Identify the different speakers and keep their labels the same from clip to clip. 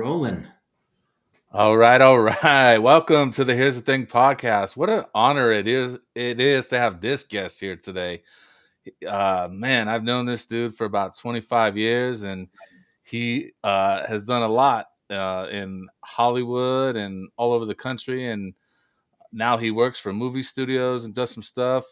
Speaker 1: Rolling.
Speaker 2: All right, all right. Welcome to the Here's the Thing podcast. What an honor it is to have this guest here today. Man, I've known this dude for about 25 years and he has done a lot in Hollywood and all over the country, and now he works for movie studios and does some stuff.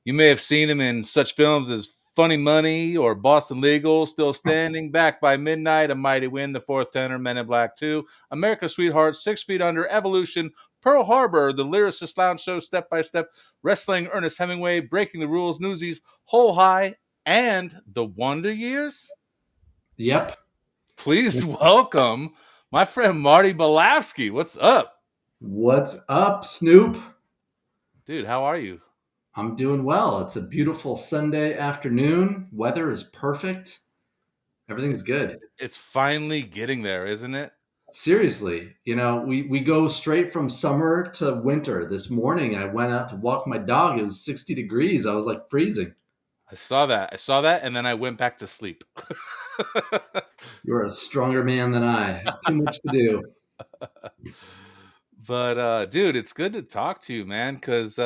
Speaker 2: You may have seen him in such films as Funny Money or Boston Legal, Still Standing, Back by Midnight, A Mighty Wind, The Fourth Tenor, Men in Black 2, America's Sweetheart, 6 Feet Under, Evolution, Pearl Harbor, The Lyricist Lounge Show, Step by Step, Wrestling, Ernest Hemingway, Breaking the Rules, Newsies, Whole High, and The Wonder Years.
Speaker 1: Yep.
Speaker 2: Please welcome my friend Marty Belafsky. What's up?
Speaker 1: What's up, Snoop?
Speaker 2: Dude, how are you?
Speaker 1: I'm doing well. It's a beautiful Sunday afternoon. Weather is perfect. Everything's good.
Speaker 2: It's finally getting there, isn't it?
Speaker 1: Seriously, we go straight from summer to winter. This morning, I went out to walk my dog. It was 60 degrees. I was like freezing.
Speaker 2: I saw that. I saw that, and then I went back to sleep.
Speaker 1: You're a stronger man than I. Too much to do.
Speaker 2: But dude, it's good to talk to you, man, because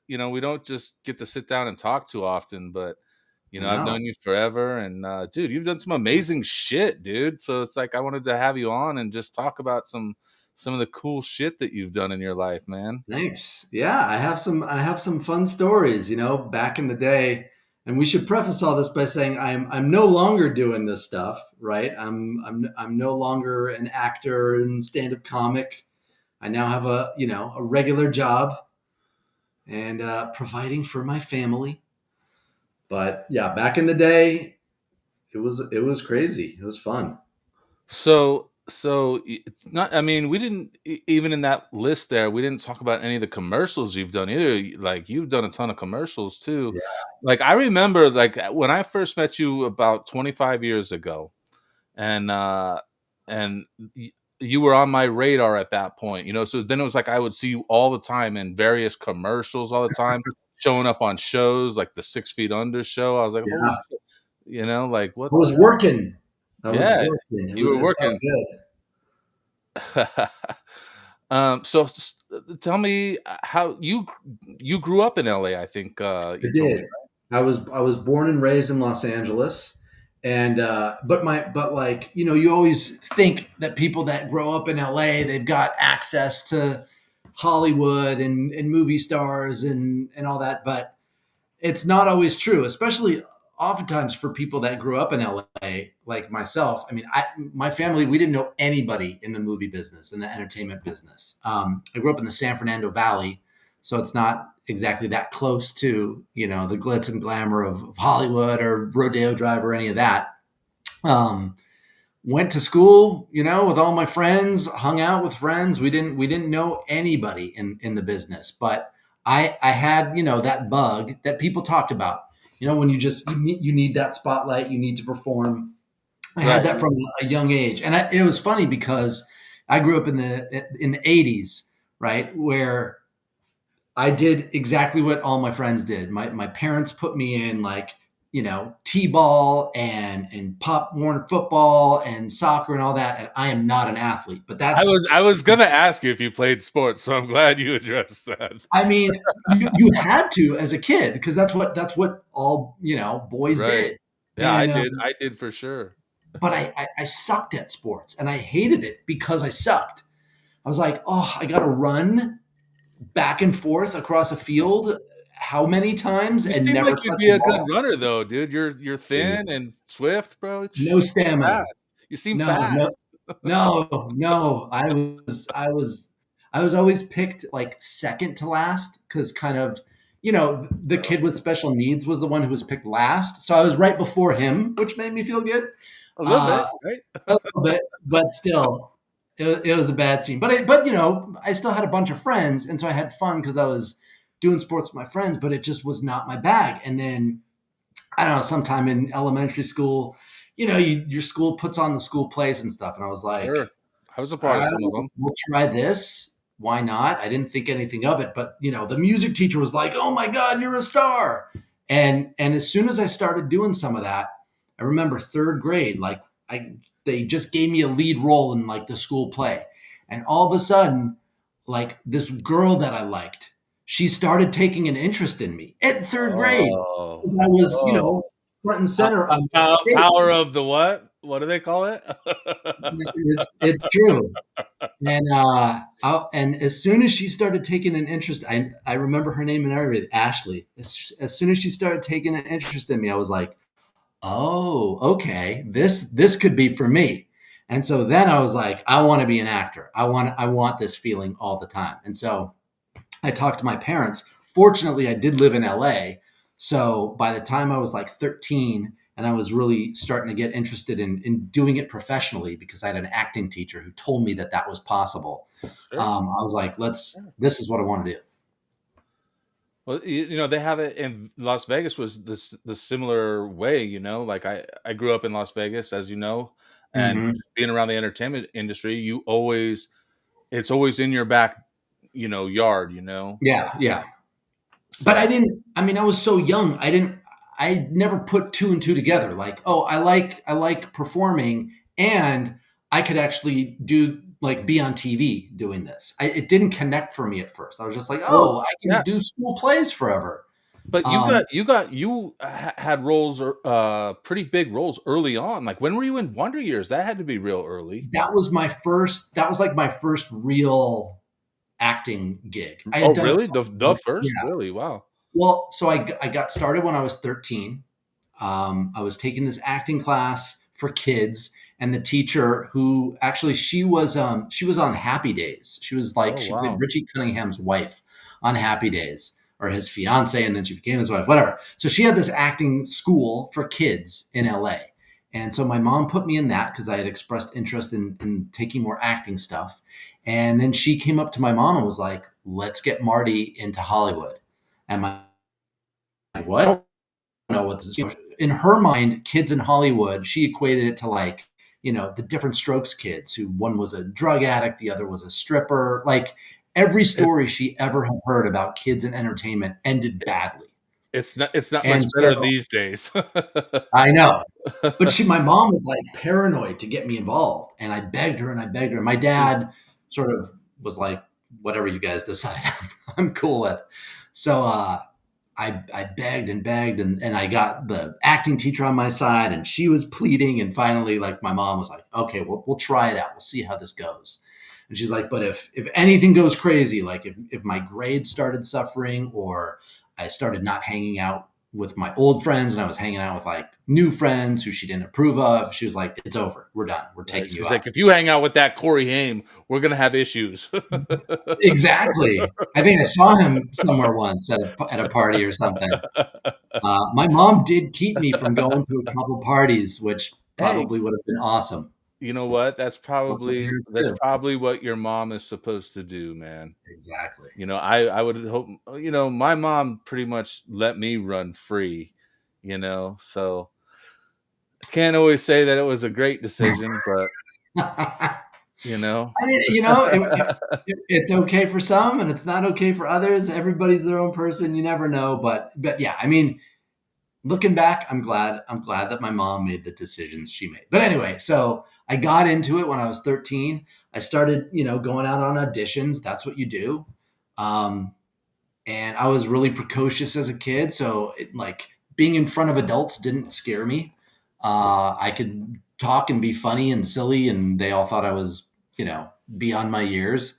Speaker 2: we don't just get to sit down and talk too often. But
Speaker 1: I
Speaker 2: I've
Speaker 1: know.
Speaker 2: known you forever, and dude, you've done some amazing shit, dude. So it's like I wanted to have you on and just talk about some of the cool shit that you've done in your life, man.
Speaker 1: Thanks. Yeah, I have some fun stories, back in the day. And we should preface all this by saying I'm no longer doing this stuff, right? I'm no longer an actor and stand-up comic. I now have a regular job and providing for my family. But yeah, back in the day, it was crazy. It was fun.
Speaker 2: Not. I mean, we didn't even in that list there. We didn't talk about any of the commercials you've done either. Like you've done a ton of commercials too.
Speaker 1: Yeah.
Speaker 2: Like I remember, like when I first met you about 25 years ago, and and y- you were on my radar at that point. So then it was like I would see you all the time in various commercials all the time, showing up on shows like the 6 Feet Under show. I was like, holy
Speaker 1: Yeah.
Speaker 2: shit, like what
Speaker 1: I was
Speaker 2: the
Speaker 1: working. I was
Speaker 2: yeah,
Speaker 1: working.
Speaker 2: you were
Speaker 1: It felt
Speaker 2: working.
Speaker 1: good.
Speaker 2: Tell me how you grew up in LA. I think
Speaker 1: I
Speaker 2: you told me.
Speaker 1: did. I was born and raised in Los Angeles, and but like you always think that people that grow up in LA they've got access to Hollywood and movie stars and all that, but it's not always true, especially oftentimes for people that grew up in LA, like myself. I mean, my family, we didn't know anybody in the movie business, in the entertainment business. I grew up in the San Fernando Valley, so it's not exactly that close to, the glitz and glamour of Hollywood or Rodeo Drive or any of that. Um, Went to school, with all my friends, hung out with friends. We didn't know anybody in the business, but I had, that bug that people talk about. When you need that spotlight, you need to perform. I had
Speaker 2: Right.
Speaker 1: that from a young age, and it was funny because I grew up in the '80s, right, where I did exactly what all my friends did. My parents put me in like, t-ball and pop Warner football and soccer and all that. And I am not an athlete, but
Speaker 2: I was gonna ask you if you played sports, so I'm glad you addressed that.
Speaker 1: I mean, you had to as a kid because that's what all boys
Speaker 2: Right.
Speaker 1: did.
Speaker 2: Yeah, I
Speaker 1: And
Speaker 2: did. I did for sure.
Speaker 1: but I sucked at sports and I hated it because I sucked. I was like, oh, I got to run back and forth across a field how many times
Speaker 2: You
Speaker 1: and
Speaker 2: seem
Speaker 1: never
Speaker 2: like you'd
Speaker 1: touch
Speaker 2: be
Speaker 1: the
Speaker 2: a good
Speaker 1: ball?
Speaker 2: runner, though, dude. You're thin and swift, bro.
Speaker 1: No
Speaker 2: You seem
Speaker 1: stamina.
Speaker 2: fast. You seem
Speaker 1: No, no,
Speaker 2: fast.
Speaker 1: no. I was always picked like second to last because kind of, the kid with special needs was the one who was picked last. So I was right before him, which made me feel good.
Speaker 2: A little
Speaker 1: Uh,
Speaker 2: bit, right?
Speaker 1: a little bit, but still, it was a bad scene. But I still had a bunch of friends, and so I had fun because I was doing sports with my friends. But it just was not my bag. And then I don't know, sometime in elementary school, your school puts on the school plays and stuff. And I was like,
Speaker 2: Sure. I was a
Speaker 1: all
Speaker 2: part of
Speaker 1: right,
Speaker 2: some of them.
Speaker 1: we'll try this. Why not? I didn't think anything of it. But, the music teacher was like, oh my God, you're a star. And as soon as I started doing some of that, I remember third grade, like I they just gave me a lead role in like the school play. And all of a sudden, like this girl that I liked, she started taking an interest in me at third grade.
Speaker 2: Oh,
Speaker 1: I was,
Speaker 2: oh.
Speaker 1: front and center on the
Speaker 2: Power
Speaker 1: stage.
Speaker 2: of the what? What do they call it?
Speaker 1: It's true. And and as soon as she started taking an interest, I remember her name and everything, Ashley. As soon as she started taking an interest in me, I was like, oh, okay, this could be for me. And so then I was like, I want to be an actor. I want this feeling all the time. And so I talked to my parents. Fortunately, I did live in LA. So by the time I was like 13 and I was really starting to get interested in doing it professionally because I had an acting teacher who told me that that was possible.
Speaker 2: Sure.
Speaker 1: I was like, this is what I want to do.
Speaker 2: Well, they have it in Las Vegas was the similar way, like I grew up in Las Vegas, as you know, and
Speaker 1: Hmm.
Speaker 2: just being around the entertainment industry, it's always in your back, yard.
Speaker 1: Yeah. Yeah. But
Speaker 2: So,
Speaker 1: I mean, I was so young. I never put two and two together. Like, oh, I like performing and I could actually do like be on TV doing this. It didn't connect for me at first. I was just like,
Speaker 2: well,
Speaker 1: oh, I can
Speaker 2: yeah,
Speaker 1: do school plays forever.
Speaker 2: but
Speaker 1: Um,
Speaker 2: you had roles, pretty big roles early on. Like, when were you in Wonder Years? That had to be real early.
Speaker 1: that was like my first real acting gig. I
Speaker 2: Oh,
Speaker 1: had done a
Speaker 2: really? The
Speaker 1: couple,
Speaker 2: first,
Speaker 1: yeah.
Speaker 2: really? Wow.
Speaker 1: Well, so I got started when I was 13. I was taking this acting class for kids, and the teacher, who actually she was on Happy Days. She was like
Speaker 2: Oh,
Speaker 1: she played
Speaker 2: wow.
Speaker 1: Richie Cunningham's wife on Happy Days, or his fiance, and then she became his wife. Whatever. So she had this acting school for kids in LA, and so my mom put me in that because I had expressed interest in taking more acting stuff. And then she came up to my mom and was like, "Let's get Marty into Hollywood." And my like, what? Know what this is. In her mind, kids in Hollywood, she equated it to like, the different strokes kids who one was a drug addict, the other was a stripper. Like every
Speaker 2: It,
Speaker 1: story she ever had heard about kids in entertainment ended badly.
Speaker 2: it's not
Speaker 1: And
Speaker 2: much better
Speaker 1: so
Speaker 2: these days.
Speaker 1: I know. But my mom was like paranoid to get me involved. And I begged her and I begged her. My dad sort of was like, whatever you guys decide, I'm cool with. So I begged and begged and I got the acting teacher on my side and she was pleading. And finally, like my mom was like, okay, we'll try it out. We'll see how this goes. And she's like, but if anything goes crazy, like if my grades started suffering or I started not hanging out with my old friends and I was hanging out with like new friends who she didn't approve of, she was like, it's over. We're done. We're
Speaker 2: Right.
Speaker 1: taking you
Speaker 2: She's
Speaker 1: out.
Speaker 2: like, if you hang out with that Corey Haim, we're gonna have issues.
Speaker 1: Exactly. I think I saw him somewhere once at a party or something. My mom did keep me from going to a couple parties, which
Speaker 2: Hey,
Speaker 1: probably would have been awesome.
Speaker 2: you know what? That's
Speaker 1: That's what
Speaker 2: probably
Speaker 1: parents
Speaker 2: that's
Speaker 1: do.
Speaker 2: probably what your mom is supposed to do, man.
Speaker 1: Exactly.
Speaker 2: I would hope, my mom pretty much let me run free, so I can't always say that it was a great decision, but
Speaker 1: I
Speaker 2: you know.
Speaker 1: mean, it's okay for some and it's not okay for others. Everybody's their own person. You never know. But yeah, I mean, looking back, I'm glad that my mom made the decisions she made. But anyway, so I got into it when I was 13. I started, going out on auditions. That's what you do. Um, and I was really precocious as a kid, so like being in front of adults didn't scare me. I could talk and be funny and silly, and they all thought I was, beyond my years.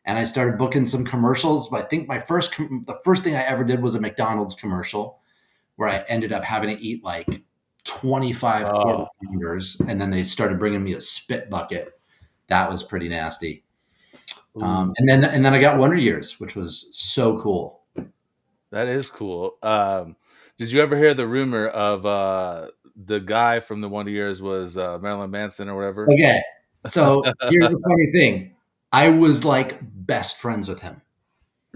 Speaker 1: And I started booking some commercials. But I think the first thing I ever did was a McDonald's commercial where I ended up having to eat like 25 quarter
Speaker 2: Oh,
Speaker 1: pounders, and then they started bringing me a spit bucket. That was pretty nasty.
Speaker 2: ooh,
Speaker 1: And then I got Wonder Years, which was so cool.
Speaker 2: that is cool. Did you ever hear the rumor of the guy from the Wonder Years was Marilyn Manson or whatever?
Speaker 1: Okay, so here's the funny thing: I was like best friends with him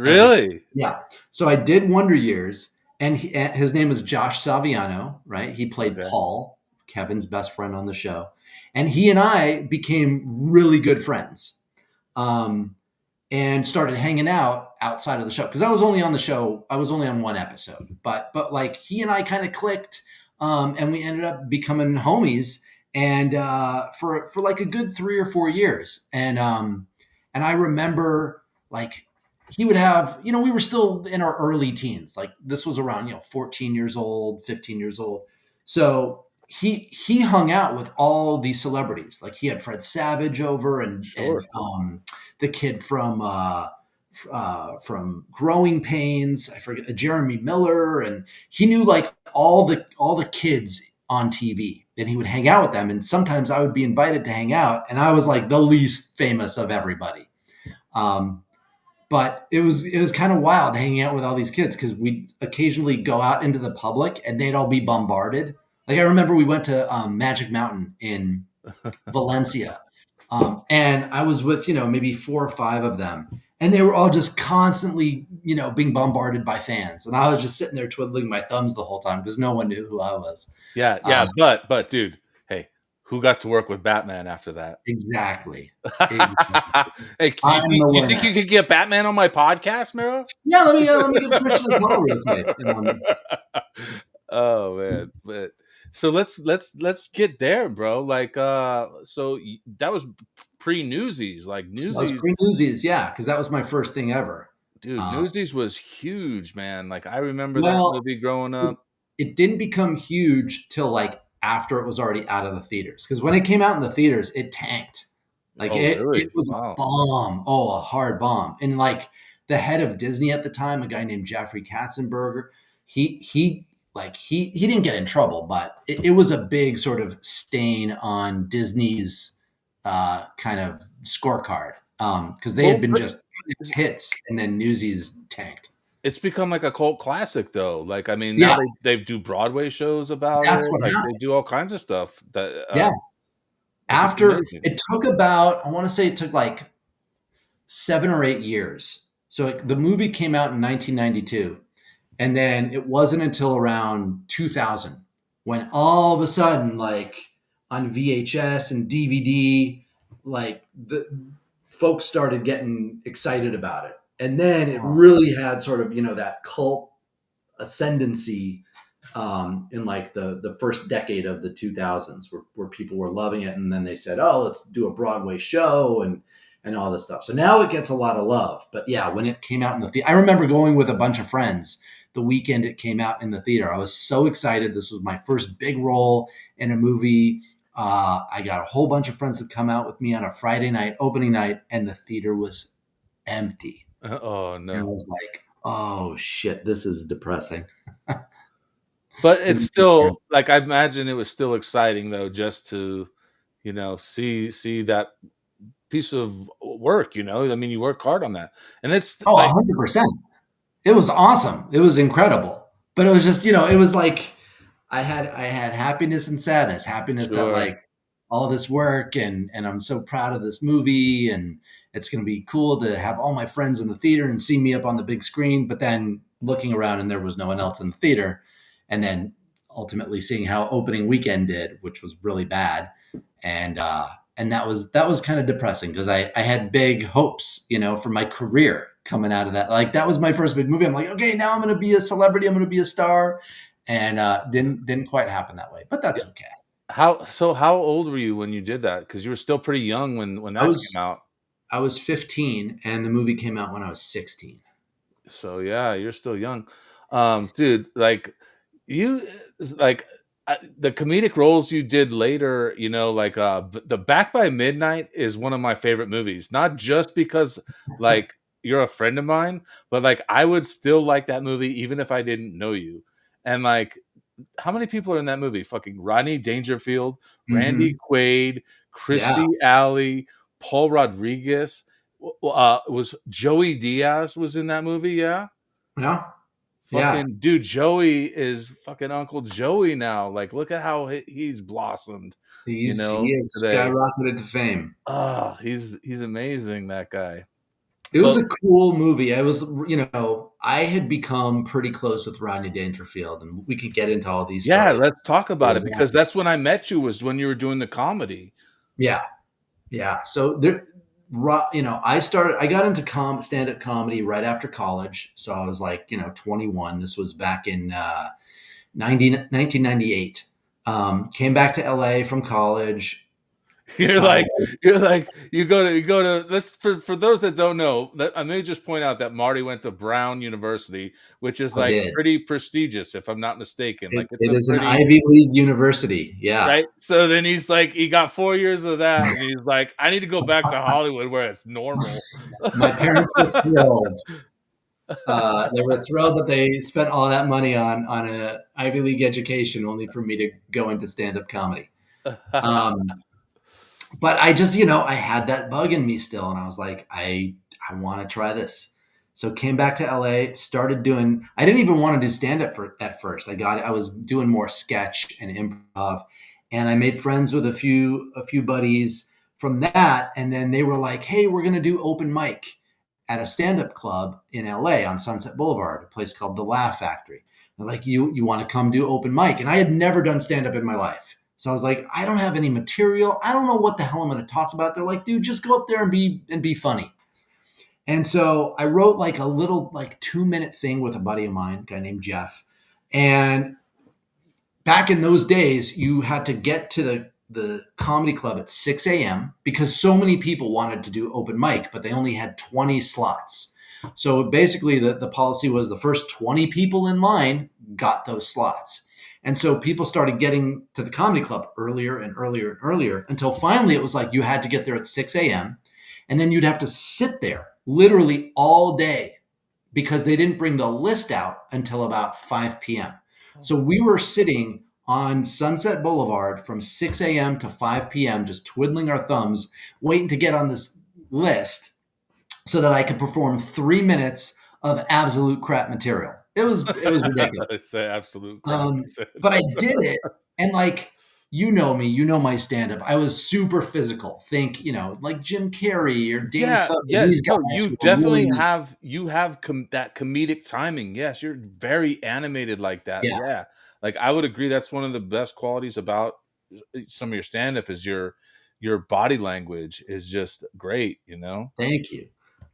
Speaker 1: as a kid.
Speaker 2: Really?
Speaker 1: Yeah. So I did Wonder Years, and his name is Josh Saviano, right? He played
Speaker 2: Okay.
Speaker 1: Paul, Kevin's best friend on the show, and he and I became really good friends. Um, and started hanging out outside of the show because I was only on the show. I was only on one episode, but like he and I kind of clicked, and we ended up becoming homies. and for like a good 3 or 4 years. And I remember like he would have, we were still in our early teens. Like this was around 14 years old, 15 years old. So he hung out with all these celebrities. Like he had Fred Savage over, and
Speaker 2: Sure.
Speaker 1: the kid from Growing Pains, I forget, Jeremy Miller, and he knew like all the kids on TV, and he would hang out with them. And sometimes I would be invited to hang out, and I was like the least famous of everybody. Um, but it was kind of wild hanging out with all these kids because we'd occasionally go out into the public and they'd all be bombarded. Like I remember we went to Magic Mountain in Valencia, and I was with maybe 4 or 5 of them, and they were all just constantly being bombarded by fans, and I was just sitting there twiddling my thumbs the whole time because no one knew who I was.
Speaker 2: Yeah, yeah,
Speaker 1: Um,
Speaker 2: but dude, hey, who got to work with Batman after that?
Speaker 1: exactly, exactly.
Speaker 2: Hey,
Speaker 1: I'm the
Speaker 2: you think
Speaker 1: winner.
Speaker 2: you could get Batman on my podcast, Miro?
Speaker 1: Yeah, let me give Christian a call real quick.
Speaker 2: Oh man, but so let's get there, bro. Like, so that was pre-Newsies, like
Speaker 1: That was
Speaker 2: Newsies,
Speaker 1: pre-Newsies, yeah, because that was my first thing ever.
Speaker 2: dude.
Speaker 1: Uh,
Speaker 2: Newsies was huge, man. Like I remember that
Speaker 1: well,
Speaker 2: movie growing
Speaker 1: it,
Speaker 2: up.
Speaker 1: it didn't become huge till like after it was already out of the theaters. Because when it came out in the theaters, it tanked. Like
Speaker 2: Oh,
Speaker 1: it
Speaker 2: really?
Speaker 1: was a
Speaker 2: Wow.
Speaker 1: bomb. Oh, a hard bomb. And like the head of Disney at the time, a guy named Jeffrey Katzenberger, he didn't get in trouble, but it was a big sort of stain on Disney's kind of scorecard. Because they had
Speaker 2: Well,
Speaker 1: been
Speaker 2: but
Speaker 1: just hits, and then Newsies tanked.
Speaker 2: it's become like a cult classic, though. Like, I mean, now
Speaker 1: Yeah,
Speaker 2: they do Broadway shows about
Speaker 1: that's
Speaker 2: it.
Speaker 1: what
Speaker 2: Like, they
Speaker 1: happened.
Speaker 2: do all kinds of stuff that,
Speaker 1: Yeah.
Speaker 2: like, it's
Speaker 1: After
Speaker 2: amazing.
Speaker 1: it took about, I want to say it took like 7 or 8 years. So the movie came out in 1992, and then it wasn't until around 2000 when all of a sudden, like on VHS and DVD, like the folks started getting excited about it, and then it
Speaker 2: Wow.
Speaker 1: really had sort of that cult ascendancy in like the first decade of the 2000s, where people were loving it, and then they said, oh, let's do a Broadway show and all this stuff. So now it gets a lot of love. But yeah, when it came out in the theater, I remember going with a bunch of friends the weekend it came out in the theater. I was so excited. This was my first big role in a movie. I got a whole bunch of friends that come out with me on a Friday night, opening night, and the theater was empty.
Speaker 2: Oh
Speaker 1: And I
Speaker 2: no.
Speaker 1: was like, oh shit, this is depressing.
Speaker 2: But
Speaker 1: It
Speaker 2: it's
Speaker 1: really
Speaker 2: still
Speaker 1: is.
Speaker 2: like I imagine it was still exciting though, just to, see that piece of work, I mean, you work hard on that. And it's
Speaker 1: Oh,
Speaker 2: like
Speaker 1: 100%. It was awesome. It was incredible. But it was just, it was like I had happiness and sadness. Happiness that
Speaker 2: sure.
Speaker 1: like all this work, and I'm so proud of this movie, and it's going to be cool to have all my friends in the theater and see me up on the big screen, but then looking around and there was no one else in the theater, and then ultimately seeing how opening weekend did, which was really bad. And that was kind of depressing because I had big hopes, for my career coming out of that. Like that was my first big movie. I'm like, okay, now I'm going to be a celebrity. I'm going to be a star, and didn't quite happen that way. But
Speaker 2: Yeah.
Speaker 1: that's okay.
Speaker 2: How old were you when you did that? Because you were still pretty young when
Speaker 1: I
Speaker 2: that came
Speaker 1: was
Speaker 2: out.
Speaker 1: I was 15, and the movie came out when I was 16.
Speaker 2: So yeah, you're still young. Dude, like you like the comedic roles you did later, like the Back by Midnight is one of my favorite movies. Not just because like you're a friend of mine, but like I would still like that movie even if I didn't know you. And like how many people are in that movie? Fucking Rodney Dangerfield, Randy
Speaker 1: Hmm.
Speaker 2: Quaid,
Speaker 1: Yeah,
Speaker 2: Christy Alley, Paul Rodriguez. Was Joey Diaz was in that movie? Yeah,
Speaker 1: yeah, yeah.
Speaker 2: fucking dude, Joey is fucking Uncle Joey now. Like, look at how he's blossomed,
Speaker 1: He has
Speaker 2: today.
Speaker 1: skyrocketed to fame.
Speaker 2: Ah, he's amazing, that guy.
Speaker 1: It was
Speaker 2: But
Speaker 1: a cool movie. I had become pretty close with Rodney Dangerfield, and we could get into all these
Speaker 2: yeah,
Speaker 1: stories.
Speaker 2: let's talk about it because that's when I met you was when you were doing the comedy.
Speaker 1: Yeah, yeah. So I got into stand-up comedy right after college. So I was like, 21. This was back in 1998. Came back to LA from college.
Speaker 2: You're
Speaker 1: Decided,
Speaker 2: like you go to let's for those that don't know, I may just point out that Marty went to Brown University, which is
Speaker 1: I
Speaker 2: like
Speaker 1: did.
Speaker 2: pretty prestigious, if I'm not mistaken. Like it's
Speaker 1: It
Speaker 2: a
Speaker 1: is an
Speaker 2: pretty
Speaker 1: Ivy League university. Yeah.
Speaker 2: right. So then he's like, he got 4 years of that, and he's like, I need to go back to Hollywood where it's normal.
Speaker 1: My parents were thrilled. They were thrilled that they spent all that money on a Ivy League education, only for me to go into stand up comedy. Um, but I just, I had that bug in me still, and I was like, I want to try this. So came back to LA, started doing. I didn't even want to do stand up at first. I was doing more sketch and improv, and I made friends with a few buddies from that, and then they were like, "Hey, we're gonna do open mic at a stand up club in LA on Sunset Boulevard, a place called the Laugh Factory." They're like, "You want to come do open mic?" And I had never done stand up in my life. So I was like, I don't have any material. I don't know what the hell I'm going to talk about. They're like, dude, just go up there and be funny. And so I wrote like a little like 2-minute thing with a buddy of mine, a guy named Jeff. And back in those days, you had to get to the comedy club at 6 a.m. because so many people wanted to do open mic, but they only had 20 slots. So basically, the policy was the first 20 people in line got those slots. And so people started getting to the comedy club earlier and earlier and earlier until finally it was like you had to get there at 6 a.m. And then you'd have to sit there literally all day because they didn't bring the list out until about 5 p.m. So we were sitting on Sunset Boulevard from 6 a.m. to 5 p.m., just twiddling our thumbs, waiting to get on this list so that I could perform 3 minutes of absolute crap material. It was ridiculous.
Speaker 2: It's absolute crap. He said.
Speaker 1: But I did it, and like you know me, you know my stand-up. I was super physical. Think, like Jim Carrey or Dane
Speaker 2: Yeah,
Speaker 1: Cook,
Speaker 2: yes.
Speaker 1: these
Speaker 2: No,
Speaker 1: guys
Speaker 2: you
Speaker 1: who are
Speaker 2: definitely
Speaker 1: really,
Speaker 2: have that comedic timing. Yes, you're very animated like that.
Speaker 1: yeah.
Speaker 2: Yeah. Like I would agree that's one of the best qualities about some of your stand up is your body language is just great, you know?
Speaker 1: Thank you.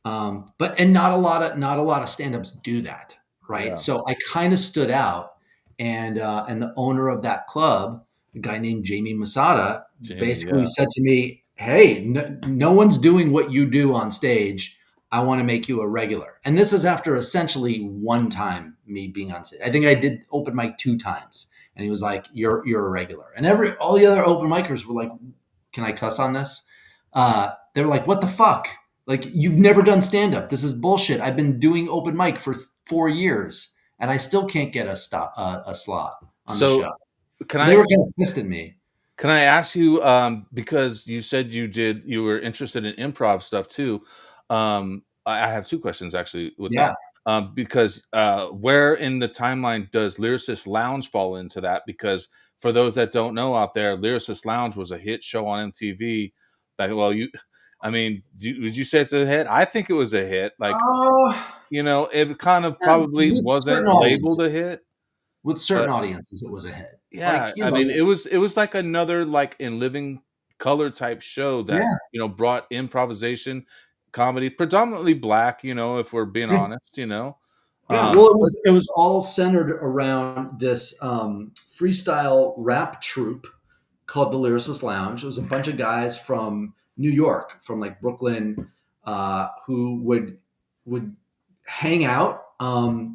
Speaker 1: But and not a lot of stand-ups do that, right?
Speaker 2: Yeah.
Speaker 1: So I kind of stood out, and the owner of that club, a guy named Jamie Masada,
Speaker 2: Jamie,
Speaker 1: basically
Speaker 2: yeah.
Speaker 1: said to me, "Hey, no one's doing what you do on stage. I want to make you a regular." And this is after essentially one time me being on stage. I think I did open mic 2 times, and he was like, "You're a regular." And all the other open micers were like, "Can I cuss on this?" They were like, "What the fuck? Like, you've never done stand up. This is bullshit. I've been doing open mic for 4 years, and I still can't get a slot on the
Speaker 2: So
Speaker 1: show."
Speaker 2: can
Speaker 1: So they
Speaker 2: I
Speaker 1: were kind of pissed at me.
Speaker 2: can I ask you because you said you were interested in improv stuff too. I have two questions actually with that.
Speaker 1: Yeah.
Speaker 2: Because where in the timeline does Lyricist Lounge fall into that? Because for those that don't know out there, Lyricist Lounge was a hit show on MTV. I mean, would you say it's a hit? I think it was a hit. Like,
Speaker 1: Oh,
Speaker 2: it kind of
Speaker 1: yeah,
Speaker 2: probably
Speaker 1: with
Speaker 2: wasn't
Speaker 1: certain
Speaker 2: labeled a
Speaker 1: audiences.
Speaker 2: hit,
Speaker 1: With certain
Speaker 2: but
Speaker 1: audiences, it was a hit.
Speaker 2: yeah,
Speaker 1: Like,
Speaker 2: I mean, it was like another like in living color type show that
Speaker 1: yeah,
Speaker 2: brought improvisation comedy, predominantly black. If we're being
Speaker 1: yeah,
Speaker 2: honest,
Speaker 1: yeah. Well, it
Speaker 2: but
Speaker 1: was it was all centered around this freestyle rap troupe called the Lyricist Lounge. It was a bunch of guys from New York, from like Brooklyn, who would hang out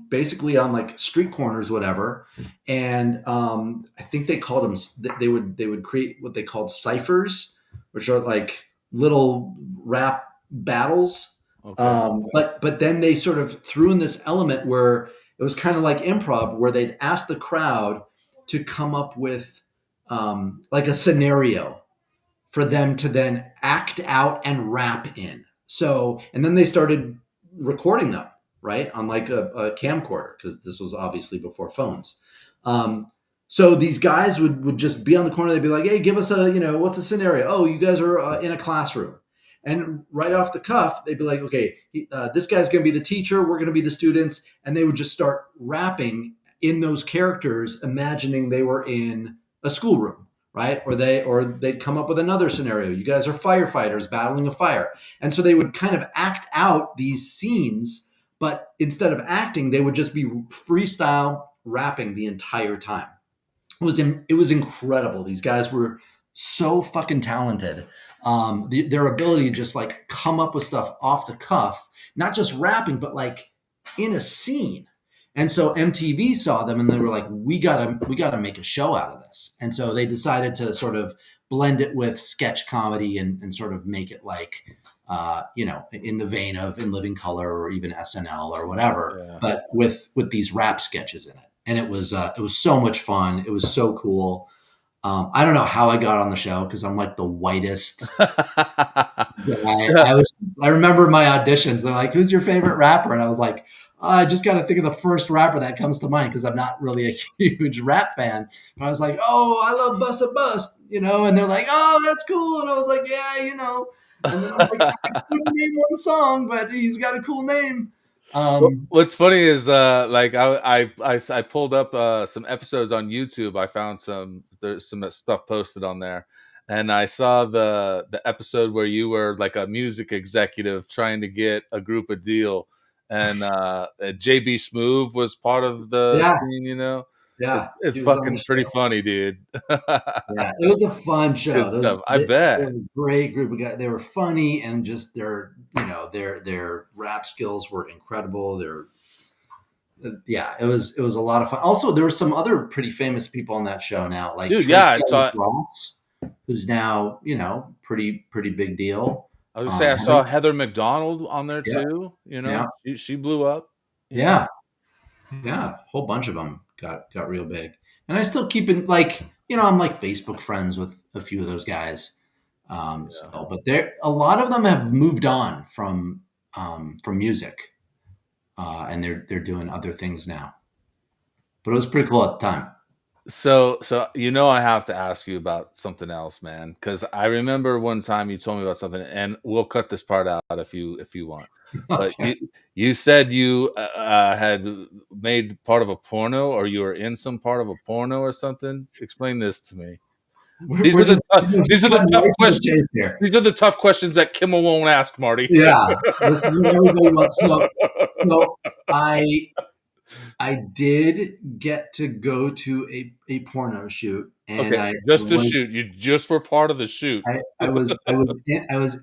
Speaker 1: basically on like street corners, whatever. And I think they called them. They would create what they called ciphers, which are like little rap battles.
Speaker 2: okay,
Speaker 1: But then they sort of threw in this element where it was kind of like improv, where they'd ask the crowd to come up with like a scenario for them to then act out and rap in. So, and then they started recording them, right, on like a camcorder, because this was obviously before phones. So these guys would just be on the corner. They'd be like, "Hey, give us what's a scenario? Oh, you guys are in a classroom." And right off the cuff, they'd be like, "Okay, this guy's going to be the teacher. We're going to be the students." And they would just start rapping in those characters, imagining they were in a schoolroom, right? They'd come up with another scenario. You guys are firefighters battling a fire. And so they would kind of act out these scenes, but instead of acting, they would just be freestyle rapping the entire time. it was incredible. These guys were so fucking talented. Their ability to just like come up with stuff off the cuff, not just rapping, but like in a scene. And so MTV saw them and they were like, we gotta make a show out of this. And so they decided to sort of blend it with sketch comedy and sort of make it like, in the vein of In Living Color or even SNL or whatever,
Speaker 2: Yeah.
Speaker 1: but with these rap sketches in it. And it was so much fun. It was so cool. I don't know how I got on the show because I'm like the whitest guy.
Speaker 2: Yeah.
Speaker 1: I remember my auditions. They're like, "Who's your favorite rapper?" And I was like, I just got to think of the first rapper that comes to mind because I'm not really a huge rap fan. But I was like, "Oh, I love Busta Bust," and they're like, "Oh, that's cool." And I was like, "Yeah." And then I was like, "I couldn't name one song, but he's got a cool name."
Speaker 2: What's funny is like I pulled up some episodes on YouTube. I found there's some stuff posted on there, and I saw the episode where you were like a music executive trying to get a group a deal, and JB Smoove was part of the
Speaker 1: Yeah,
Speaker 2: scene.
Speaker 1: yeah,
Speaker 2: It's
Speaker 1: he was on the
Speaker 2: fucking pretty
Speaker 1: show.
Speaker 2: funny, dude.
Speaker 1: Yeah, it was a fun show.
Speaker 2: Good stuff. I
Speaker 1: They
Speaker 2: bet.
Speaker 1: were a great group of guys. They were funny and just their rap skills were incredible. It was a lot of fun. Also, there were some other pretty famous people on that show now, like
Speaker 2: Dude,
Speaker 1: Trent
Speaker 2: yeah, it's
Speaker 1: Ross, who's now pretty big deal.
Speaker 2: I was gonna say I saw Heather McDonald on there
Speaker 1: Yeah,
Speaker 2: too.
Speaker 1: yeah,
Speaker 2: She blew up. You know,
Speaker 1: yeah. Yeah, a whole bunch of them got real big, and I still keep in like I'm like Facebook friends with a few of those guys
Speaker 2: yeah.
Speaker 1: still, but a lot of them have moved on from music, and they're doing other things now. But it was pretty cool at the time.
Speaker 2: So I have to ask you about something else, man, because I remember one time you told me about something, and we'll cut this part out if you want. But
Speaker 1: Okay,
Speaker 2: you said you had made part of a porno, or you were in some part of a porno or something. Explain this to me.
Speaker 1: we're just
Speaker 2: These are the
Speaker 1: cutting
Speaker 2: tough
Speaker 1: right to the
Speaker 2: questions.
Speaker 1: chase here.
Speaker 2: These are the tough questions that Kimmel won't ask, Marty.
Speaker 1: Yeah, this is what everybody wants. So I did get to go to a porno shoot, and
Speaker 2: Okay,
Speaker 1: I
Speaker 2: just to
Speaker 1: was
Speaker 2: shoot. You just were part of the shoot.
Speaker 1: I was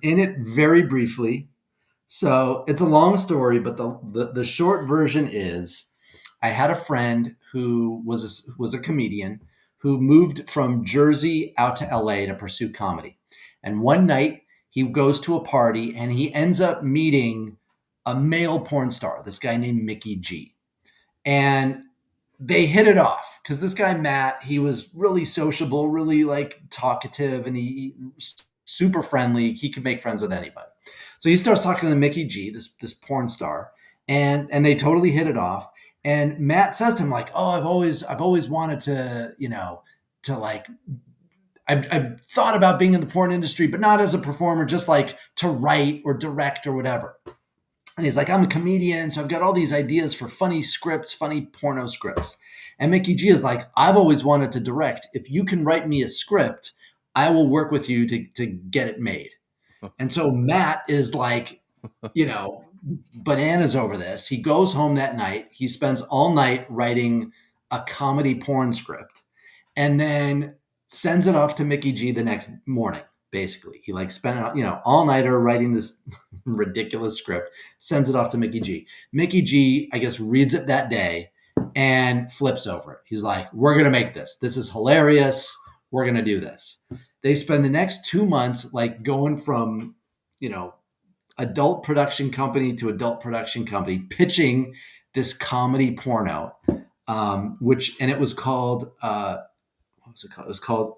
Speaker 1: in it very briefly. So it's a long story, but the short version is I had a friend who was a comedian who moved from Jersey out to LA to pursue comedy. And one night he goes to a party and he ends up meeting a male porn star, this guy named Mickey G. And they hit it off because this guy Matt, he was really sociable, really like talkative, and he super friendly. He could make friends with anybody. So he starts talking to Mickey G, this porn star, and they totally hit it off. And Matt says to him like, "Oh, I've always wanted to to like I've thought about being in the porn industry, but not as a performer, just like to write or direct or whatever." And he's like, "I'm a comedian, so I've got all these ideas for funny scripts, funny porno scripts." And Mickey G is like, "I've always wanted to direct. If you can write me a script, I will work with you to get it made." And so Matt is like, bananas over this. He goes home that night. He spends all night writing a comedy porn script and then sends it off to Mickey G the next morning. Basically, he like spent all nighter writing this ridiculous script, sends it off to Mickey G. Mickey G, I guess, reads it that day and flips over it. He's like, "We're gonna make this. This is hilarious. We're gonna do this." They spend the next 2 months like going from adult production company to adult production company, pitching this comedy porno, and it was called what was it called? It was called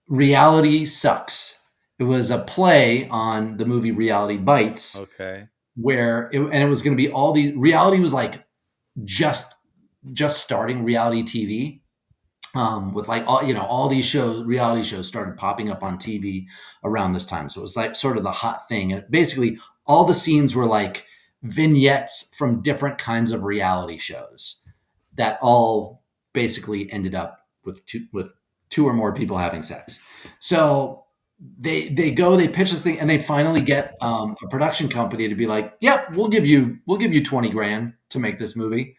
Speaker 1: Reality Sucks. It was a play on the movie Reality Bites,
Speaker 2: Okay.
Speaker 1: where it was going to be all the reality was like just starting reality TV. With like all these reality shows started popping up on TV around this time. So it was like sort of the hot thing. And basically all the scenes were like vignettes from different kinds of reality shows that all basically ended up with two or more people having sex. So they pitch this thing and they finally get a production company to be like, "Yeah, we'll give you 20 grand to make this movie."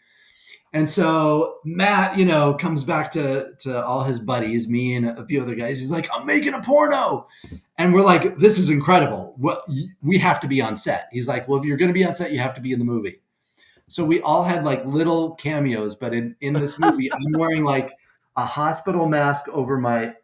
Speaker 1: And so Matt, comes back to all his buddies, me and a few other guys. He's like, I'm making a porno. And we're like, this is incredible. We have to be on set. He's like, well, if you're going to be on set, you have to be in the movie. So we all had like little cameos, but in this movie, I'm wearing like a hospital mask over my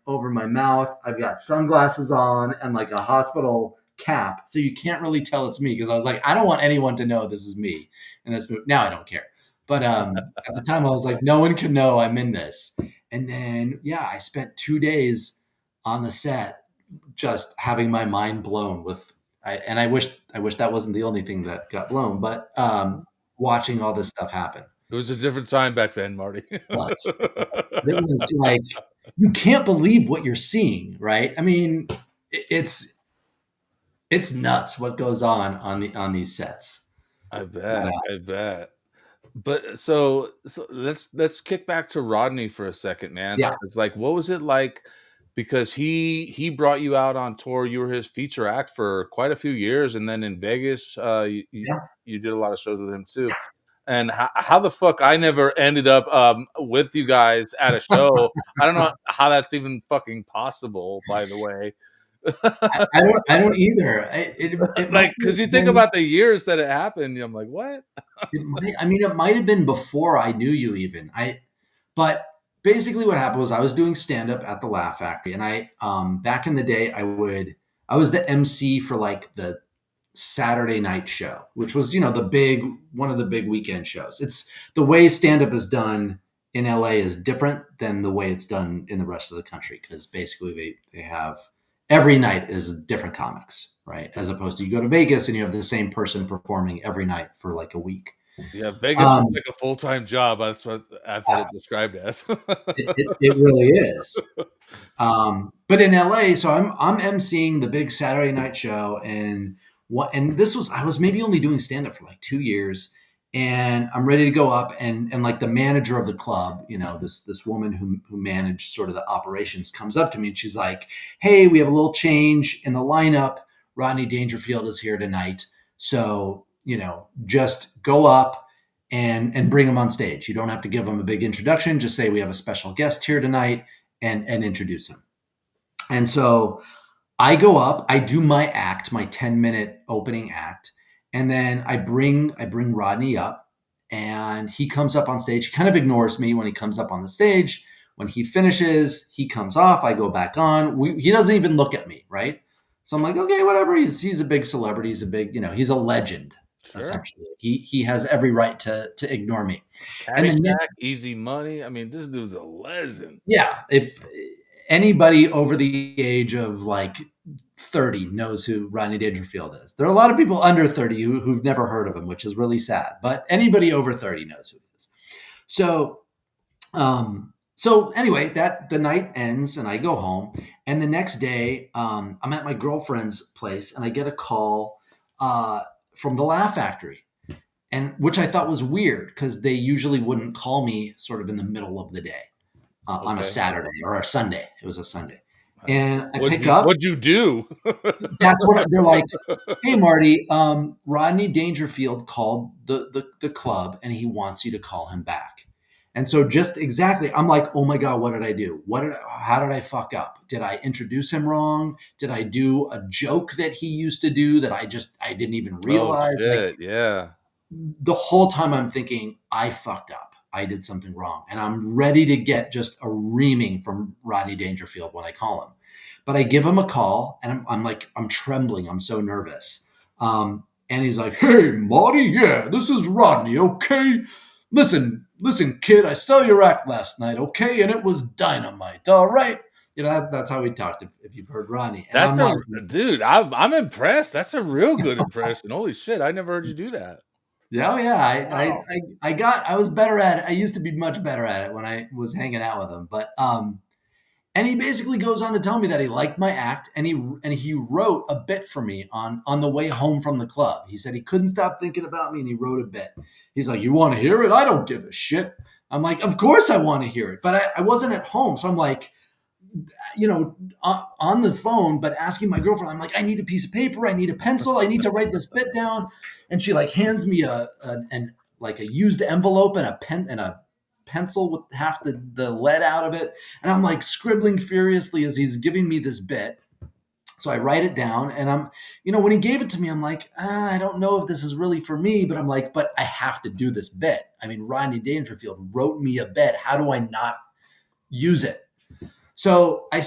Speaker 1: mouth. I've got sunglasses on and like a hospital cap, so you can't really tell it's me, because I was like, I don't want anyone to know this is me in this movie. Now I don't care, but at the time I was like, no one can know I'm in this. And then I spent 2 days on the set just having my mind blown with. I wish that wasn't the only thing that got blown, but watching all this stuff happen.
Speaker 2: It was a different time back then, Marty.
Speaker 1: Was. It was like, you can't believe what you're seeing, right? I mean, it's nuts what goes on these sets.
Speaker 2: I
Speaker 1: But,
Speaker 2: bet. I bet. But so let's kick back to Rodney for a second, man.
Speaker 1: yeah,
Speaker 2: It's like, what was it like? Because he brought you out on tour. You were his feature act for quite a few years, and then in Vegas,
Speaker 1: yeah.
Speaker 2: you did a lot of shows with him too. And how the fuck I never ended up with you guys at a show? I don't know how that's even fucking possible. By the way,
Speaker 1: I don't either. It
Speaker 2: like,
Speaker 1: must
Speaker 2: because you
Speaker 1: have
Speaker 2: think
Speaker 1: been.
Speaker 2: about the years that it happened, I'm like, what?
Speaker 1: It might have been before I knew you even. But basically what happened was I was doing stand up at the Laugh Factory, and back in the day I was the MC for like the Saturday night show, which was, one of the big weekend shows. It's the way stand up is done in LA is different than the way it's done in the rest of the country, because basically they have every night is different comics, right? As opposed to you go to Vegas and you have the same person performing every night for like a week.
Speaker 2: Yeah, Vegas is
Speaker 1: Um,
Speaker 2: like a full-time job. That's what I've had it described as.
Speaker 1: it really is. But in LA, so I'm emceeing the big Saturday night show, and this was, I was maybe only doing stand up for like 2 years, and I'm ready to go up, and like the manager of the club, this woman who managed sort of the operations, comes up to me and she's like, "Hey, we have a little change in the lineup. Rodney Dangerfield is here tonight, so just go up and bring him on stage. You don't have to give him a big introduction. Just say we have a special guest here tonight, and introduce him." And so I go up, I do my act, my 10-minute opening act, and then I bring Rodney up, and he comes up on stage. He kind of ignores me when he comes up on the stage. When he finishes, he comes off, I go back on. He doesn't even look at me, right? So I'm like, okay, whatever. He's a big celebrity. He's a big, he's a legend,
Speaker 2: Sure.
Speaker 1: essentially. He has every right to ignore me. And the next
Speaker 2: Caddyshack, Easy Money. I mean, this dude's a legend.
Speaker 1: Yeah, if anybody over the age of like 30 knows who Rodney Dangerfield is. There are a lot of people under 30 who've never heard of him, which is really sad. But anybody over 30 knows who he is. So, so anyway, that the night ends and I go home. And the next day, I'm at my girlfriend's place and I get a call from the Laugh Factory, and which I thought was weird because they usually wouldn't call me sort of in the middle of the day on a
Speaker 2: Okay.
Speaker 1: Saturday or a Sunday. It was a Sunday. And I pick
Speaker 2: What'd you do?
Speaker 1: that's what they're like. Hey, Marty, Rodney Dangerfield called the club and he wants you to call him back. And so just exactly, I'm like, oh my God, what did I do? How did I fuck up? Did I introduce him wrong? Did I do a joke that he used to do that I didn't even
Speaker 2: Oh
Speaker 1: realize? Like,
Speaker 2: shit, yeah.
Speaker 1: the whole time I'm thinking, I fucked up. I did something wrong. And I'm ready to get just a reaming from Rodney Dangerfield when I call him. But I give him a call and I'm like, I'm trembling. I'm so nervous. And he's like, "Hey, Marty, yeah, this is Rodney, okay? Listen, kid, I saw your act last night, okay? And it was dynamite, all right?" That's how we talked, if you've heard Rodney. And
Speaker 2: That's
Speaker 1: I'm
Speaker 2: a
Speaker 1: like,
Speaker 2: dude. I'm impressed. That's a real good impression. Holy shit! I never heard you do that.
Speaker 1: yeah, oh yeah.
Speaker 2: Wow.
Speaker 1: I was better at it. I used to be much better at it when I was hanging out with him. But and he basically goes on to tell me that he liked my act, and he wrote a bit for me on the way home from the club. He said he couldn't stop thinking about me, and he wrote a bit. He's like, "You want to hear it? I don't give a shit." I'm like, "Of course I want to hear it," but I wasn't at home, so I'm like, on the phone, but asking my girlfriend, I'm like, "I need a piece of paper, I need a pencil, I need to write this bit down." And she like hands me like a used envelope and a pen and a pencil with half the lead out of it. And I'm like scribbling furiously as he's giving me this bit. So I write it down, and when he gave it to me, I'm like, I don't know if this is really for me, but I'm like, but I have to do this bit. I mean, Rodney Dangerfield wrote me a bit. How do I not use it? So I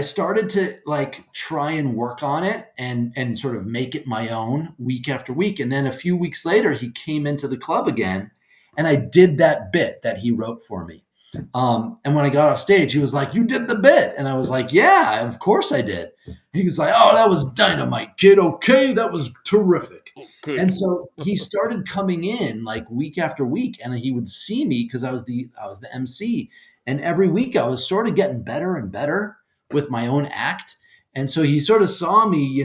Speaker 1: started to like try and work on it and sort of make it my own week after week. And then a few weeks later, he came into the club again, and I did that bit that he wrote for me. And when I got off stage, he was like, "You did the bit," and I was like, "Yeah, of course I did." And he was like, "Oh, that was dynamite, kid. Okay, that was terrific."
Speaker 2: Good.
Speaker 1: And so he started coming in like week after week, and he would see me because I was the MC, and every week I was sort of getting better and better with my own act. And so he sort of saw me,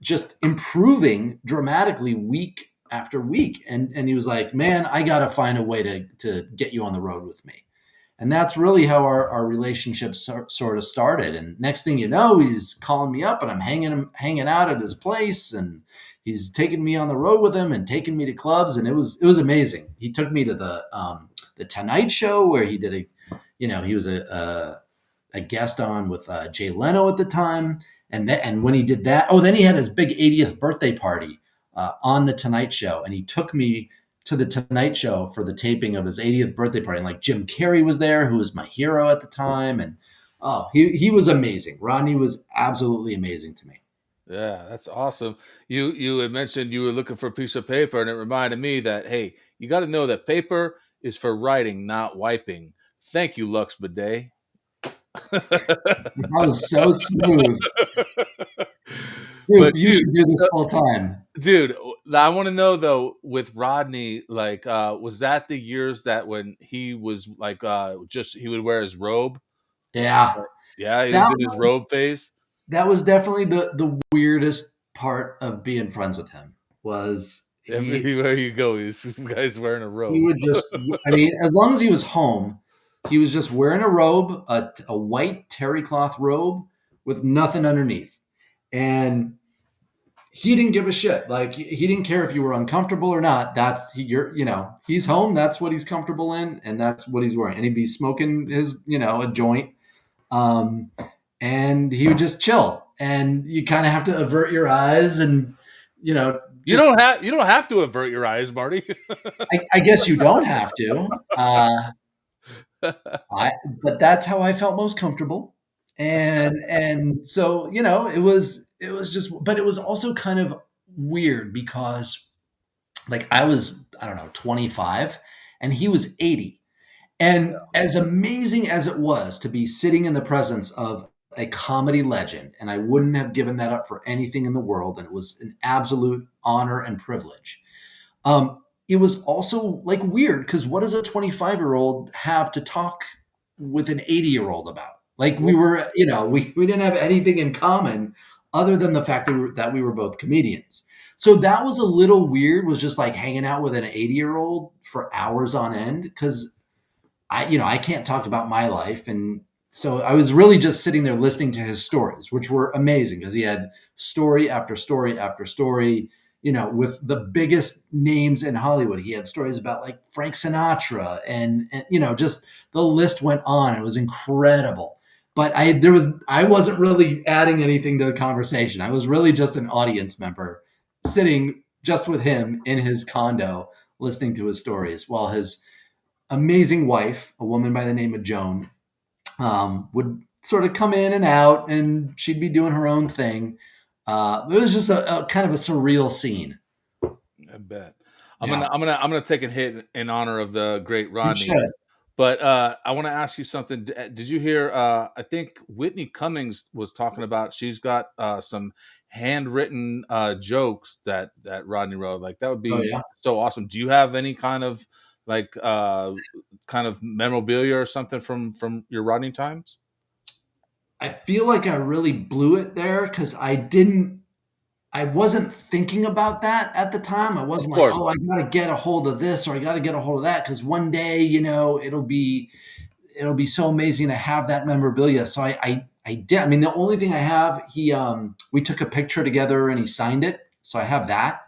Speaker 1: just improving dramatically week after week. And he was like, "Man, I got to find a way to get you on the road with me." And that's really how our relationship sort of started. And next thing you know, he's calling me up and I'm hanging out at his place, and he's taking me on the road with him and taking me to clubs. And it was amazing. He took me to the Tonight Show where he did he was a guest on with Jay Leno at the time. And when he did that, then he had his big 80th birthday party on the Tonight Show, and he took me to the Tonight Show for the taping of his 80th birthday party. And like Jim Carrey was there, who was my hero at the time, and he was amazing. Rodney was absolutely amazing to me.
Speaker 2: Yeah, that's awesome. You had mentioned you were looking for a piece of paper, and it reminded me that, hey, you got to know that paper is for writing, not wiping. Thank you, Lux Bidet.
Speaker 1: That was so smooth. Dude,
Speaker 2: But
Speaker 1: you should do this full time.
Speaker 2: dude, I want to know though, with Rodney, like, was that the years that when he was like, just he would wear his robe?
Speaker 1: Yeah,
Speaker 2: Yeah, he was
Speaker 1: that
Speaker 2: in his robe phase.
Speaker 1: that was definitely the weirdest part of being friends with him. Was
Speaker 2: Everywhere you go, he's guy's wearing a
Speaker 1: he
Speaker 2: robe.
Speaker 1: would just, I mean, as long as he was home, he was just wearing a robe, a white terry cloth robe with nothing underneath. And he didn't give a shit. Like he didn't care if you were uncomfortable or not. He's home. That's what he's comfortable in, and that's what he's wearing. And he'd be smoking his, a joint, um, and he would just chill. And you kind of have to avert your eyes, and
Speaker 2: You
Speaker 1: just
Speaker 2: don't have to avert your eyes, Marty.
Speaker 1: I guess you don't have to. But that's how I felt most comfortable. And so, it was just, but it was also kind of weird because like I don't know, 25 and he was 80. And as amazing as it was to be sitting in the presence of a comedy legend, and I wouldn't have given that up for anything in the world, and it was an absolute honor and privilege. It was also like weird because what does a 25-year-old have to talk with an 80-year-old about? Like we were, we didn't have anything in common other than the fact that we were both comedians. So that was a little weird, was just like hanging out with an 80-year-old for hours on end because I can't talk about my life. And so I was really just sitting there listening to his stories, which were amazing because he had story after story after story, with the biggest names in Hollywood. He had stories about like Frank Sinatra and just the list went on. It was incredible. But I wasn't really adding anything to the conversation. I was really just an audience member sitting just with him in his condo, listening to his stories while his amazing wife, a woman by the name of Joan, would sort of come in and out, and she'd be doing her own thing. It was just a kind of a surreal scene.
Speaker 2: I bet.
Speaker 1: Yeah,
Speaker 2: I'm gonna take a hit in honor of the great
Speaker 1: you
Speaker 2: Rodney.
Speaker 1: should.
Speaker 2: But I want to ask you something. Did you hear? I think Whitney Cummings was talking about. She's got some handwritten jokes that Rodney wrote. Like that would
Speaker 1: Oh
Speaker 2: be
Speaker 1: yeah.
Speaker 2: so awesome. Do you have any kind of like kind of memorabilia or something from your Rodney times?
Speaker 1: I feel like I really blew it there because I wasn't thinking about that at the time. I
Speaker 2: Of
Speaker 1: wasn't like,
Speaker 2: course.
Speaker 1: oh, I got to get a hold of this or I got to get a hold of that because one day, it'll be so amazing to have that memorabilia. So I did. I mean, the only thing I have, we took a picture together and he signed it, so I have that.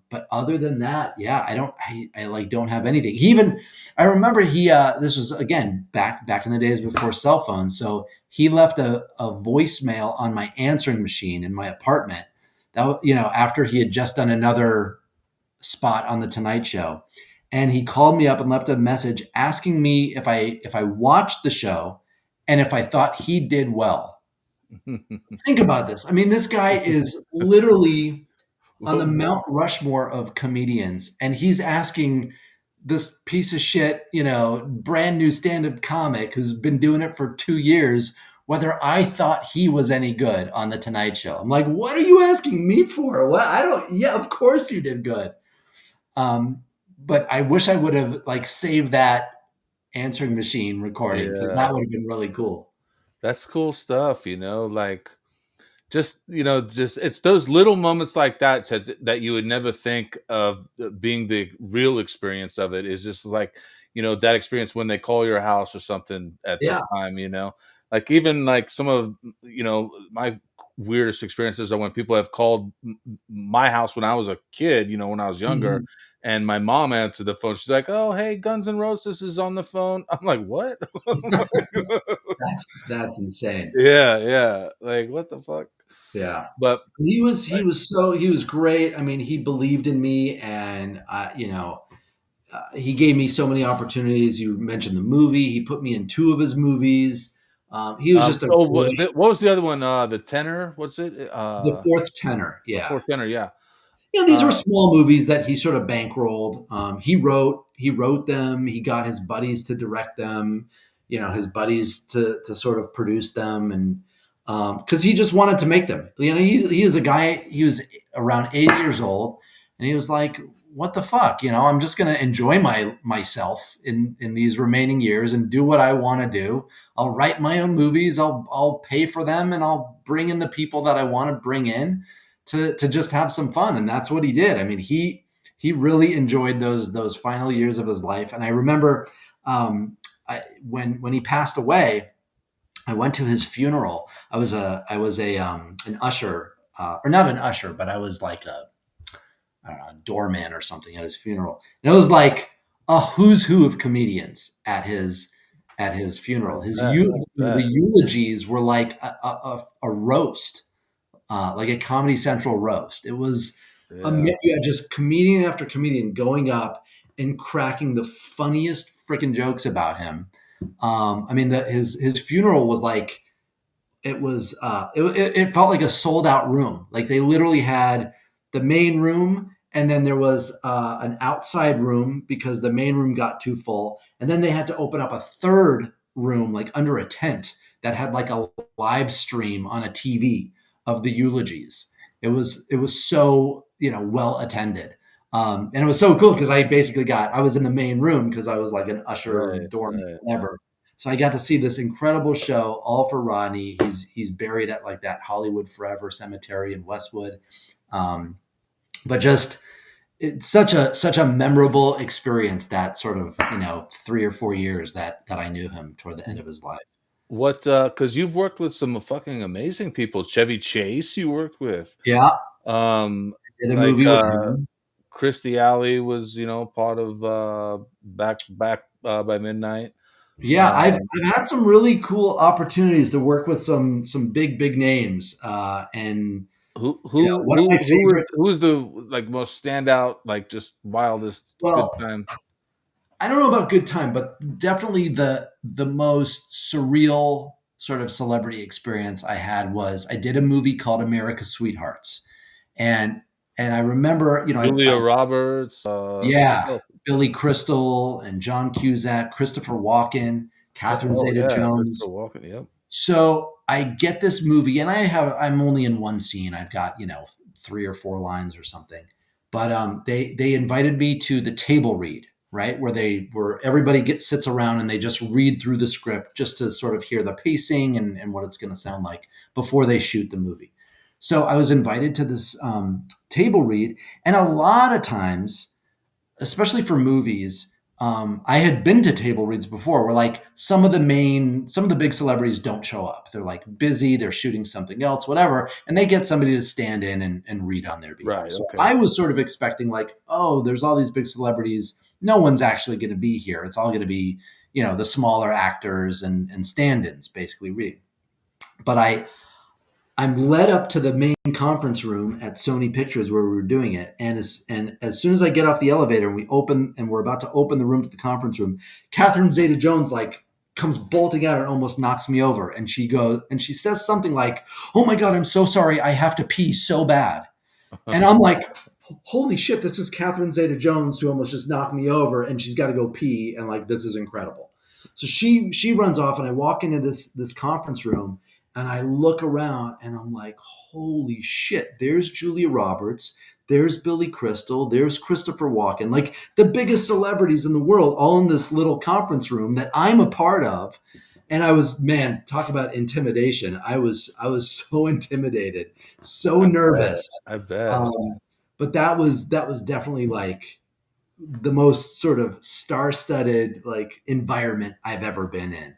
Speaker 1: But other than that, yeah, I like don't have anything. I remember this was again back in the days before cell phones. So he left a voicemail on my answering machine in my apartment. After he had just done another spot on the Tonight Show, and he called me up and left a message asking me if I watched the show and if I thought he did well. Think about this. I mean, this guy is literally on the Mount Rushmore of comedians, and he's asking this piece of shit, brand new stand-up comic who's been doing it for 2 years, whether I thought he was any good on the Tonight Show. I'm like, what are you asking me for? What? Yeah, of course you did good. But I wish I would have saved that answering machine recording, because that
Speaker 2: Yeah,
Speaker 1: would have been really cool.
Speaker 2: that's cool stuff. Like just it's those little moments like that you would never think of being the real experience of it. Is just like that experience when they call your house or something at
Speaker 1: Yeah.
Speaker 2: this time. Like even like some of my weirdest experiences are when people have called my house when I was a kid, when I was younger,
Speaker 1: Mhm.
Speaker 2: and my mom answered the phone. She's like, "Oh, hey, Guns N' Roses is on the phone." I'm like, "What?"
Speaker 1: That's insane.
Speaker 2: Yeah, like what the fuck.
Speaker 1: Yeah.
Speaker 2: But
Speaker 1: He was great. I mean, he believed in me, and he gave me so many opportunities. You mentioned the movie. He put me in two of his movies. He was just a
Speaker 2: oh,
Speaker 1: great,
Speaker 2: what was the other one? The Tenor, what's it?
Speaker 1: the fourth tenor.
Speaker 2: The
Speaker 1: Yeah.
Speaker 2: Fourth Tenor, yeah.
Speaker 1: These were
Speaker 2: Uh,
Speaker 1: small movies that he sort of bankrolled. He wrote them. He got his buddies to direct them. His buddies to sort of produce them, and because he just wanted to make them. He is a guy. He was around 8 years old, and he was like, "What the fuck? I'm just going to enjoy myself in these remaining years and do what I want to do. I'll write my own movies. I'll pay for them, and I'll bring in the people that I want to bring in to just have some fun." And that's what he did. I mean, he really enjoyed those final years of his life. And I remember when he passed away, I went to his funeral. I was a an usher, or not an usher, but I was like I don't know, a doorman or something at his funeral. And it was like a who's who of comedians at his funeral.
Speaker 2: I
Speaker 1: The
Speaker 2: bet.
Speaker 1: eulogies were like a roast, like a Comedy Central roast. It was
Speaker 2: Yeah.
Speaker 1: you had just comedian after comedian going up and cracking the funniest freaking jokes about him. I mean, his funeral was like, it felt like a sold out room. Like they literally had the main room, and then there was an outside room because the main room got too full, and then they had to open up a third room like under a tent that had like a live stream on a TV of the eulogies. It was so well attended. And it was so cool because I was in the main room because I was like an usher,
Speaker 2: Right,
Speaker 1: doorman,
Speaker 2: right.
Speaker 1: whatever. So I got to see this incredible show, all for Rodney. He's buried at like that Hollywood Forever Cemetery in Westwood. But just it's such a memorable experience, that sort of 3 or 4 years that I knew him toward the end of his life.
Speaker 2: What, because you've worked with some fucking amazing people. Chevy Chase you worked with.
Speaker 1: Yeah,
Speaker 2: Um,
Speaker 1: did a
Speaker 2: like,
Speaker 1: movie with him.
Speaker 2: Christy Alley was, part of, Back by Midnight.
Speaker 1: Yeah,
Speaker 2: Um,
Speaker 1: I've had some really cool opportunities to work with some big names, and
Speaker 2: who
Speaker 1: one of my favorite.
Speaker 2: who was the, like, most standout, like, just wildest good
Speaker 1: Well,
Speaker 2: time?
Speaker 1: I don't know about good time, but definitely the most surreal sort of celebrity experience I had was I did a movie called America's Sweethearts, and I remember
Speaker 2: Julia Roberts, who
Speaker 1: yeah,
Speaker 2: else?
Speaker 1: Billy Crystal and John Cusack, Christopher Walken, Catherine
Speaker 2: Oh, yeah, Christopher
Speaker 1: Zeta-Jones.
Speaker 2: Walken, yep.
Speaker 1: So I get this movie, and I'm only in one scene. I've got three or four lines or something, but they invited me to the table read, right, where everybody sits around and they just read through the script just to sort of hear the pacing and what it's going to sound like before they shoot the movie. So I was invited to this table read, and a lot of times, especially for movies, I had been to table reads before where like some of the big celebrities don't show up. They're like busy, they're shooting something else, whatever, and they get somebody to stand in and read on their behalf.
Speaker 2: Right.
Speaker 1: So
Speaker 2: Okay.
Speaker 1: I was sort of expecting like, oh, there's all these big celebrities. No one's actually going to be here. It's all going to be, the smaller actors and stand-ins basically reading. But I'm led up to the main conference room at Sony Pictures where we were doing it, and as soon as I get off the elevator and we're about to open the room to the conference room, Catherine Zeta-Jones like comes bolting out and almost knocks me over, and she says something like, "Oh my God, I'm so sorry, I have to pee so bad," and I'm like, "Holy shit, this is Catherine Zeta-Jones who almost just knocked me over, and she's got to go pee, and like this is incredible." So she runs off, and I walk into this conference room and I look around and I'm like, holy shit, there's Julia Roberts, there's Billy Crystal, there's Christopher Walken, like the biggest celebrities in the world, all in this little conference room that I'm a part of. And I was, man, talk about intimidation. I was so intimidated, so
Speaker 2: Bet.
Speaker 1: nervous.
Speaker 2: I bet.
Speaker 1: Um, but that was definitely like the most sort of star-studded like environment I've ever been in.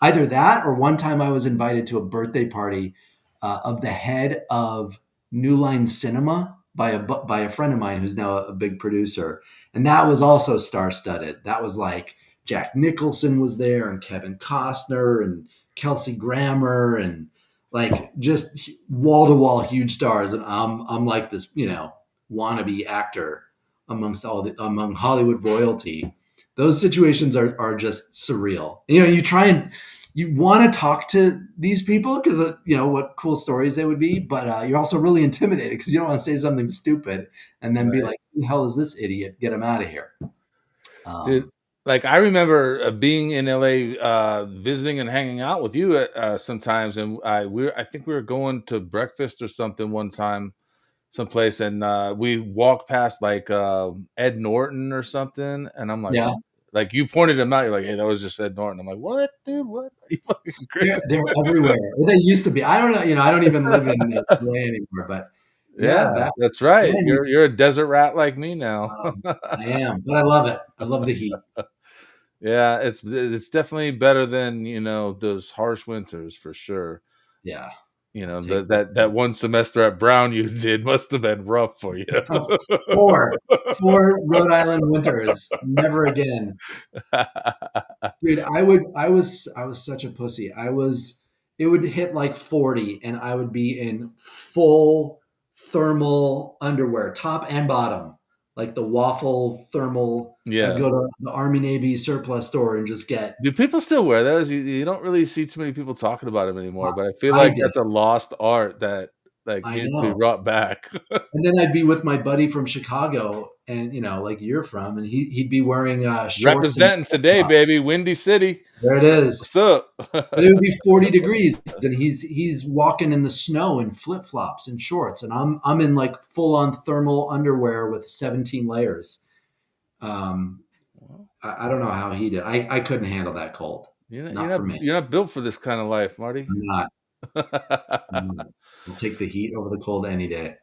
Speaker 1: Either that, or one time I was invited to a birthday party of the head of New Line Cinema by a friend of mine who's now a big producer, and that was also star-studded. That was like Jack Nicholson was there, and Kevin Costner, and Kelsey Grammer, and like just wall-to-wall huge stars. And I'm like this, wannabe actor among Hollywood royalty. Those situations are just surreal. You try and you want to talk to these people because what cool stories they would be, but you're also really intimidated because you don't want to say something stupid and then be
Speaker 2: Right.
Speaker 1: like, "Who the hell is this idiot? Get him out of here."
Speaker 2: Dude,
Speaker 1: Um,
Speaker 2: like I remember being in LA, visiting and hanging out with you sometimes, and I think we were going to breakfast or something one time, someplace, and we walked past like Ed Norton or something, and I'm like,
Speaker 1: yeah,
Speaker 2: like you pointed him out, you're like, hey, that was just Ed Norton. I'm like, what, dude? What? Are you fucking crazy?
Speaker 1: they're everywhere. Or they used to be. I don't know. I don't even live in LA anymore, but yeah,
Speaker 2: Yeah, that's right.
Speaker 1: then
Speaker 2: You're a desert rat like me now.
Speaker 1: I am, but I love it. I love the heat.
Speaker 2: Yeah, it's definitely better than those harsh winters for sure.
Speaker 1: Yeah, take
Speaker 2: That
Speaker 1: this.
Speaker 2: that one semester at Brown you did must have been rough for you.
Speaker 1: Four Rhode Island winters, never again. Dude, I was such a pussy. It would hit like 40 and I would be in full thermal underwear, top and bottom, like the waffle thermal. I'd
Speaker 2: Yeah.
Speaker 1: go to the Army Navy surplus store and just get.
Speaker 2: Do people still wear those? You don't really see too many people talking about them anymore, but I feel
Speaker 1: I
Speaker 2: like
Speaker 1: did.
Speaker 2: that's a lost art that like
Speaker 1: I
Speaker 2: needs to be
Speaker 1: know.
Speaker 2: brought back.
Speaker 1: And then I'd be with my buddy from Chicago, and like you're from, and he'd be wearing shorts and
Speaker 2: Representing today,
Speaker 1: flip-flops.
Speaker 2: baby, Windy City.
Speaker 1: There it is.
Speaker 2: What's up?
Speaker 1: But it would be 40 degrees, and he's walking in the snow in flip flops and shorts, and I'm in like full on thermal underwear with 17 layers. Um,
Speaker 2: Well,
Speaker 1: I don't know how he did. I couldn't handle that cold.
Speaker 2: you're not, you're
Speaker 1: Not for
Speaker 2: not
Speaker 1: me.
Speaker 2: you're not built for this kind of life, Marty.
Speaker 1: I'm not. I'm not. I'll take the heat over the cold any day.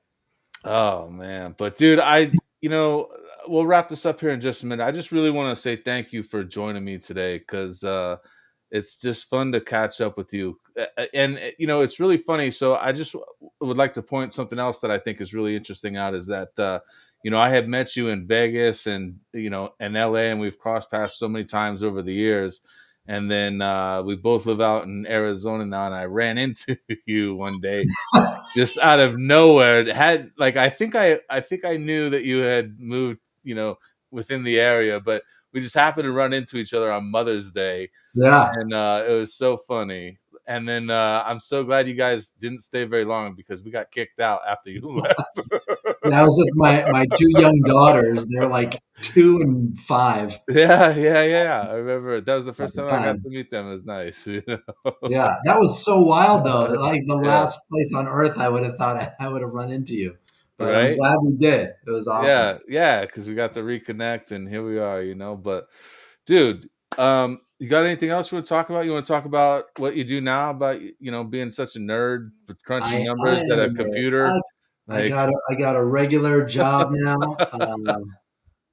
Speaker 2: Oh man, but dude, you know, we'll wrap this up here in just a minute. I just really want to say thank you for joining me today because it's just fun to catch up with you. And it's really funny. So I just would like to point something else that I think is really interesting out is that I had met you in Vegas and in LA, and we've crossed paths so many times over the years. And then we both live out in Arizona now, and I ran into you one day just out of nowhere. It had like I think I knew that you had moved, within the area, but we just happened to run into each other on Mother's Day,
Speaker 1: Yeah.
Speaker 2: and it was so funny. And then I'm so glad you guys didn't stay very long because we got kicked out after you left.
Speaker 1: Yeah, I was with my two young daughters. They're like 2 and 5
Speaker 2: Yeah, yeah, yeah. I remember that was the
Speaker 1: at
Speaker 2: first
Speaker 1: the
Speaker 2: time I got
Speaker 1: time.
Speaker 2: to meet them. It was nice.
Speaker 1: Yeah, that was so wild though. Like the
Speaker 2: Yeah,
Speaker 1: last place on earth I would have thought I would have run into you, but I'm
Speaker 2: right.
Speaker 1: glad we did. It was awesome.
Speaker 2: Yeah, yeah, because we got to reconnect, and here we are. But, dude, you got anything else you want to talk about? You want to talk about what you do now about being such a nerd with crunching
Speaker 1: I
Speaker 2: numbers at
Speaker 1: am
Speaker 2: a
Speaker 1: a nerd.
Speaker 2: computer?
Speaker 1: I
Speaker 2: Like,
Speaker 1: got a regular job now.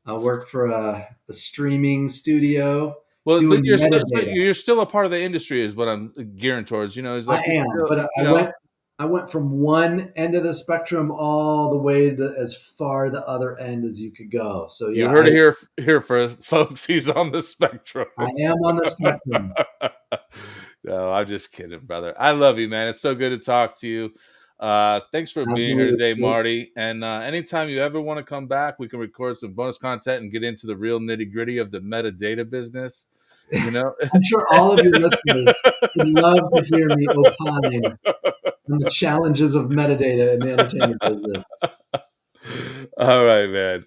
Speaker 1: I work for a streaming studio
Speaker 2: Well, but
Speaker 1: doing metadata.
Speaker 2: you're still a part of the industry, is what I'm gearing towards. Is
Speaker 1: I
Speaker 2: like you're
Speaker 1: am,
Speaker 2: still,
Speaker 1: but I went from one end of the spectrum all the way to as far the other end as you could go. So
Speaker 2: you
Speaker 1: yeah,
Speaker 2: heard it here for folks. He's on the spectrum.
Speaker 1: I am on the spectrum.
Speaker 2: No, I'm just kidding, brother. I love you, man. It's so good to talk to you. Thanks for being here
Speaker 1: Absolutely.
Speaker 2: today, Marty. And anytime you ever want to come back, we can record some bonus content and get into the real nitty gritty of the metadata business.
Speaker 1: I'm sure all of your listeners would love to hear me opine on the challenges of metadata in the entertainment business.
Speaker 2: All right, man.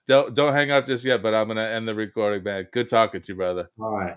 Speaker 2: Don't hang up just yet, but I'm gonna end the recording, man. Good talking to you, brother.
Speaker 1: All right.